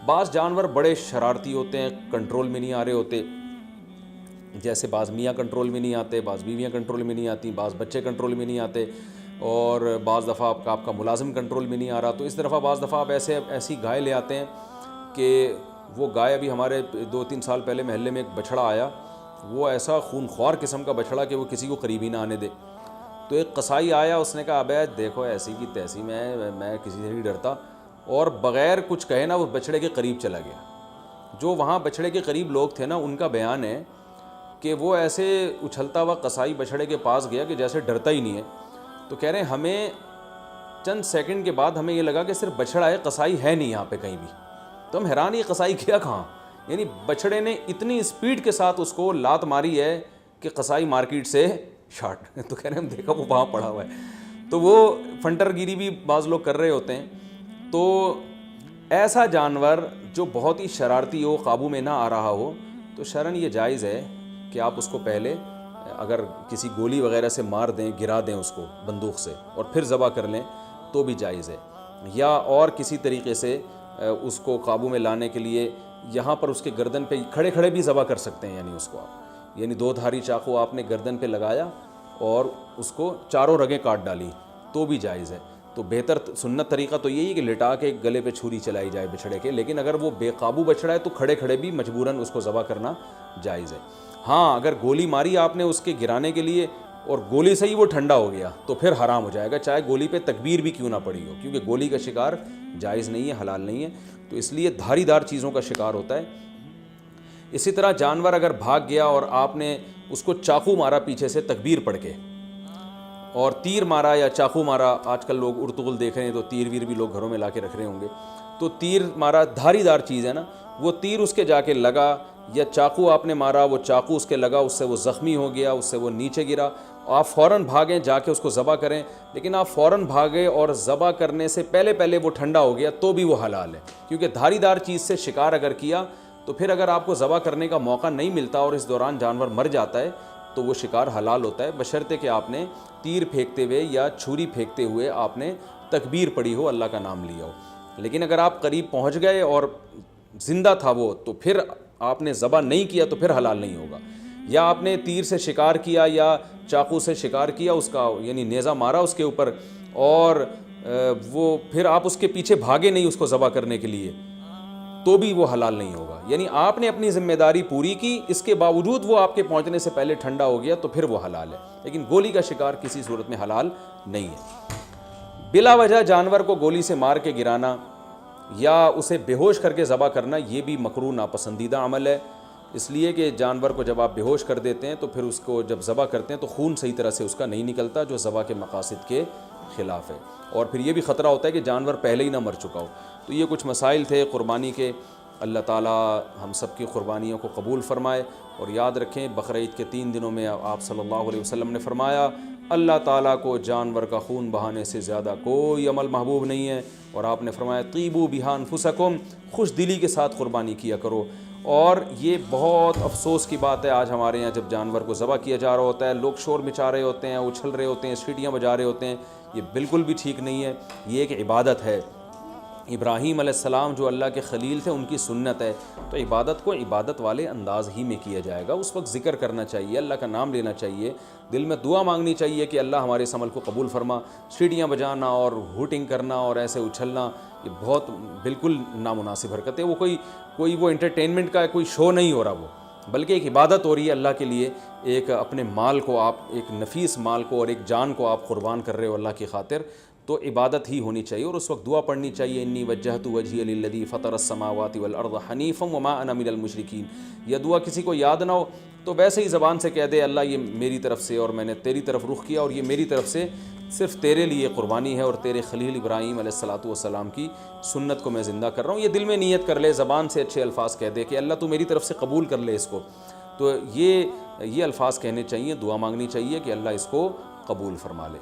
بعض جانور بڑے شرارتی ہوتے ہیں، کنٹرول میں نہیں آ رہے ہوتے، جیسے بعض میاں کنٹرول میں نہیں آتے، بعض بیویاں کنٹرول میں نہیں آتی، بعض بچے کنٹرول میں نہیں آتے، اور بعض دفعہ آپ کا ملازم کنٹرول میں نہیں آ رہا. تو اس دفعہ بعض دفعہ آپ ایسی گائے لے آتے ہیں کہ وہ گائے، ابھی ہمارے 2-3 سال پہلے محلے میں ایک بچھڑا آیا، وہ ایسا خون خوار قسم کا بچھڑا کہ وہ کسی کو قریب ہی نہ آنے دے. تو ایک قصائی آیا، اس نے کہا ابے دیکھو ایسی کی تیسی، میں کسی سے نہیں ڈرتا، اور بغیر کچھ کہے نا وہ بچھڑے کے قریب چلا گیا. جو وہاں بچھڑے کے قریب لوگ تھے نا، ان کا بیان ہے کہ وہ ایسے اچھلتا ہوا قصائی بچھڑے کے پاس گیا کہ جیسے ڈرتا ہی نہیں ہے. تو کہہ رہے ہیں ہمیں چند سیکنڈ کے بعد ہمیں یہ لگا کہ صرف بچھڑا ہے، قصائی ہے نہیں یہاں پہ کہیں بھی. تو ہم حیران، یہ قصائی کیا کہاں؟ یعنی بچھڑے نے اتنی اسپیڈ کے ساتھ اس کو لات ماری ہے کہ قصائی مارکیٹ سے شارٹ. تو کہہ رہے ہیں ہم دیکھا وہ وہاں پڑا ہوا ہے. تو وہ فنٹر گیری بھی بعض لوگ کر رہے ہوتے ہیں. تو ایسا جانور جو بہت ہی شرارتی ہو، قابو میں نہ آ رہا ہو، تو شرعاً یہ جائز ہے کہ آپ اس کو پہلے اگر کسی گولی وغیرہ سے مار دیں، گرا دیں اس کو بندوق سے، اور پھر ذبح کر لیں تو بھی جائز ہے. یا اور کسی طریقے سے اس کو قابو میں لانے کے لیے یہاں پر اس کے گردن پہ کھڑے کھڑے بھی ذبح کر سکتے ہیں. یعنی اس کو آپ، یعنی 2 دھاری چاقو آپ نے گردن پہ لگایا اور اس کو چاروں رگیں کاٹ ڈالی تو بھی جائز ہے. تو بہتر سنت طریقہ تو یہی ہے کہ لٹا کے گلے پہ چھری چلائی جائے بچھڑے کے. لیکن اگر وہ بے قابو بچھڑا ہے تو کھڑے کھڑے بھی مجبوراً اس کو ذبح کرنا جائز ہے. ہاں اگر گولی ماری آپ نے اس کے گرانے کے لیے اور گولی سے ہی وہ ٹھنڈا ہو گیا تو پھر حرام ہو جائے گا، چاہے گولی پہ تکبیر بھی کیوں نہ پڑی ہو، کیونکہ گولی کا شکار جائز نہیں ہے، حلال نہیں ہے. تو اس لیے دھاری دار چیزوں کا شکار ہوتا ہے. اسی طرح جانور اگر بھاگ گیا اور آپ نے اس کو چاقو مارا پیچھے سے تکبیر پڑھ کے، اور تیر مارا یا چاقو مارا، آج کل لوگ ارطغرل دیکھ رہے ہیں تو تیر ویر بھی لوگ گھروں میں لا کے رکھ رہے ہوں گے، تو تیر مارا، دھاری دار چیز ہے نا، وہ تیر اس کے جا کے لگا، یا چاقو آپ نے مارا، وہ چاقو اس کے لگا، اس سے وہ زخمی ہو گیا، اس سے وہ نیچے گرا، آپ فوراً بھاگیں جا کے اس کو ذبح کریں. لیکن آپ فوراً بھاگے اور ذبح کرنے سے پہلے وہ ٹھنڈا ہو گیا تو بھی وہ حلال ہے. کیونکہ دھاری دار چیز سے شکار اگر کیا تو پھر اگر آپ کو ذبح کرنے کا موقع نہیں ملتا اور اس دوران جانور مر جاتا ہے تو وہ شکار حلال ہوتا ہے، بشرطے کہ آپ نے تیر پھینکتے ہوئے یا چھری پھینکتے ہوئے آپ نے تکبیر پڑھی ہو، اللہ کا نام لیا ہو. لیکن اگر آپ قریب پہنچ گئے اور زندہ تھا وہ، تو پھر آپ نے ذبح نہیں کیا تو پھر حلال نہیں ہوگا. یا آپ نے تیر سے شکار کیا یا چاقو سے شکار کیا، اس کا یعنی نیزہ مارا اس کے اوپر، اور وہ پھر آپ اس کے پیچھے بھاگے نہیں اس کو ذبح کرنے کے لیے، تو بھی وہ حلال نہیں ہوگا. یعنی آپ نے اپنی ذمہ داری پوری کی، اس کے باوجود وہ آپ کے پہنچنے سے پہلے ٹھنڈا ہو گیا تو پھر وہ حلال ہے. لیکن گولی کا شکار کسی صورت میں حلال نہیں ہے. بلا وجہ جانور کو گولی سے مار کے گرانا یا اسے بے ہوش کر کے ذبح کرنا، یہ بھی مکروہ ناپسندیدہ عمل ہے. اس لیے کہ جانور کو جب آپ بے ہوش کر دیتے ہیں تو پھر اس کو جب ذبح کرتے ہیں تو خون صحیح طرح سے اس کا نہیں نکلتا، جو ذبح کے مقاصد کے خلاف ہے. اور پھر یہ بھی خطرہ ہوتا ہے کہ جانور پہلے ہی نہ مر چکا ہو. تو یہ کچھ مسائل تھے قربانی کے. اللہ تعالیٰ ہم سب کی قربانیوں کو قبول فرمائے. اور یاد رکھیں بقرعید کے 3 دنوں میں آپ صلی اللہ علیہ وسلم نے فرمایا اللہ تعالیٰ کو جانور کا خون بہانے سے زیادہ کوئی عمل محبوب نہیں ہے. اور آپ نے فرمایا طیبوا بہا انفسکم، خوش دلی کے ساتھ قربانی کیا کرو. اور یہ بہت افسوس کی بات ہے آج ہمارے یہاں جب جانور کو ذبح کیا جا رہا ہوتا ہے، لوگ شور مچا رہے ہوتے ہیں، اچھل رہے ہوتے ہیں، سیٹیاں بجا رہے ہوتے ہیں. یہ بالکل بھی ٹھیک نہیں ہے. یہ ایک عبادت ہے. ابراہیم علیہ السلام جو اللہ کے خلیل تھے، ان کی سنت ہے. تو عبادت کو عبادت والے انداز ہی میں کیا جائے گا. اس وقت ذکر کرنا چاہیے، اللہ کا نام لینا چاہیے، دل میں دعا مانگنی چاہیے کہ اللہ ہمارے اس عمل کو قبول فرما. سیٹیاں بجانا اور ہوٹنگ کرنا اور ایسے اچھلنا، یہ بہت بالکل نامناسب حرکت ہے. وہ کوئی وہ انٹرٹینمنٹ کا کوئی شو نہیں ہو رہا، وہ بلکہ ایک عبادت ہو رہی ہے اللہ کے لیے. ایک اپنے مال کو آپ، ایک نفیس مال کو اور ایک جان کو آپ قربان کر رہے ہو اللہ کی خاطر، تو عبادت ہی ہونی چاہیے. اور اس وقت دعا پڑھنی چاہیے انی وجہت وجہی للذی فطر السماوات والارض حنیفا وما انا من المشرکین. یہ دعا کسی کو یاد نہ ہو تو ویسے ہی زبان سے کہہ دے اللہ یہ میری طرف سے اور میں نے تیری طرف رخ کیا اور یہ میری طرف سے صرف تیرے لیے قربانی ہے اور تیرے خلیل ابراہیم علیہ الصلاۃ والسلام کی سنت کو میں زندہ کر رہا ہوں. یہ دل میں نیت کر لے، زبان سے اچھے الفاظ کہہ دے کہ اللہ تو میری طرف سے قبول کر لے اس کو. تو یہ الفاظ کہنے چاہیے، دعا مانگنی چاہیے کہ اللہ اس کو قبول فرما لے.